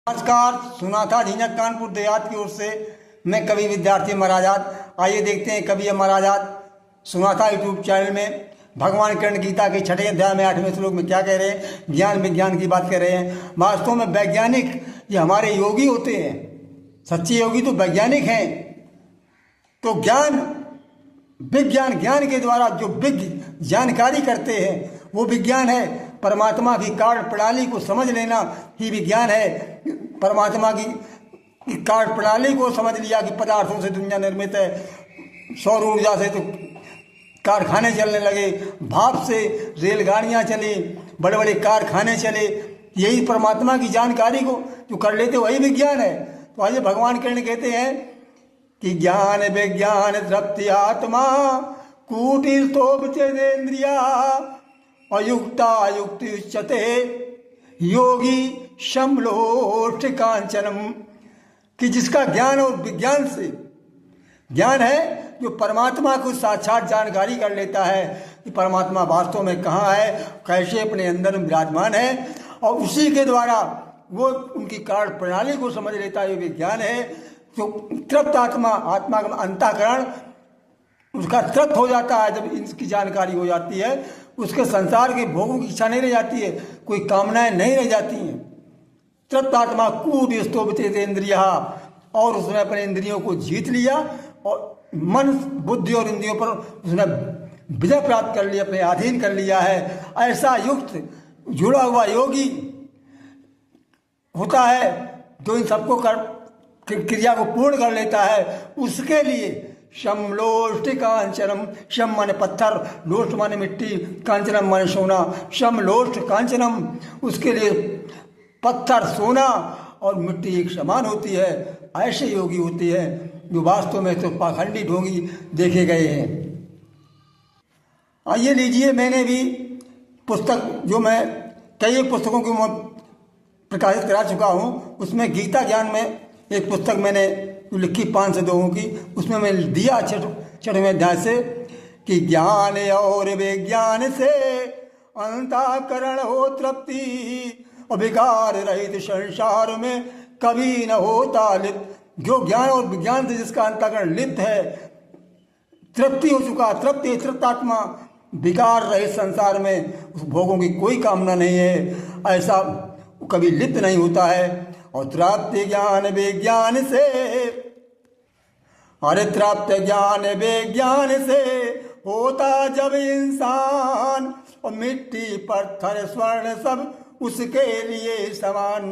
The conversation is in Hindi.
नमस्कार। सुना था झिंझक कानपुर देहात की ओर से मैं कवि विद्यार्थी महाराजात। आइए देखते हैं कवि महाराजात सुना था यूट्यूब चैनल में भगवान कृष्ण गीता के 6वें अध्याय में 8वें श्लोक में क्या कह रहे हैं। ज्ञान विज्ञान की बात कर रहे हैं। वास्तव में वैज्ञानिक ये हमारे योगी होते हैं। सच्चे योगी तो वैज्ञानिक हैं। तो ज्ञान विज्ञान ज्ञान के द्वारा जो जानकारी करते हैं वो विज्ञान है। परमात्मा की कार्य प्रणाली को समझ लेना ही विज्ञान है। परमात्मा की कार्य प्रणाली को समझ लिया कि पदार्थों से दुनिया निर्मित है। सौर ऊर्जा से तो कारखाने चलने लगे, भाप से रेलगाड़ियाँ चली, बड़े बड़े कारखाने चले। यही परमात्मा की जानकारी को जो कर लेते वही विज्ञान है। तो आइए भगवान कृष्ण कहते हैं कि ज्ञान विज्ञान तृप्ति आत्मा कूटिस्थोपचेन्द्रिया अयुक्ता युक्ति उच्यते योगी शमलोष्ठ कांचनम। कि जिसका ज्ञान और विज्ञान से ज्ञान है जो परमात्मा को साक्षात जानकारी कर लेता है कि परमात्मा वास्तव में कहाँ है, कैसे अपने अंदर विराजमान है, और उसी के द्वारा वो उनकी कार्य प्रणाली को समझ लेता है। ये विज्ञान है। जो तृप्त आत्मा आत्मा का अंतःकरण उसका तृप्त हो जाता है। जब इसकी जानकारी हो जाती है उसके संसार के भोगों की इच्छा नहीं रह जाती है, कोई कामनाएं नहीं रह जाती हैं। तृप्त आत्मा कूटस्थोपचेन्द्रिया, और उसने अपने इंद्रियों को जीत लिया और मन बुद्धि और इंद्रियों पर उसने विजय प्राप्त कर लिया, अपने अधीन कर लिया है। ऐसा युक्त जुड़ा हुआ योगी होता है जो इन सबको क्रिया को पूर्ण कर लेता है। उसके लिए शमलोष्ठ कांचनम, शम माने पत्थर, लोष्ठ माने मिट्टी, कांचनम माने सोना। शमलोष्ठ कांचनम, उसके लिए पत्थर सोना और मिट्टी एक समान होती है। ऐसे योगी होते हैं जो वास्तव में तो पाखंडी ढोंगी देखे गए हैं। आइए लीजिए, मैंने भी पुस्तक जो मैं कई पुस्तकों को प्रकाशित करा चुका हूँ, उसमें गीता ज्ञान में एक पुस्तक मैंने लिखी 5 दोहों की, उसमें मैंने दिया 6वें अध्याय से कि ज्ञान और विज्ञान से अंतःकरण हो तृप्ति और विकार रहित संसार में कभी न होता लिप्त। जो ज्ञान और विज्ञान से जिसका अंतःकरण लिप्त है, तृप्ति हो चुका, तृप्ति तृप्त आत्मा, विकार रहित संसार में उस भोगों की कोई कामना नहीं है, ऐसा कभी लिप्त नहीं होता है। और तृप्त ज्ञान विज्ञान से, अरे तृप्त ज्ञान विज्ञान से होता जब इंसान, और मिट्टी पत्थर स्वर्ण सब उसके लिए समान।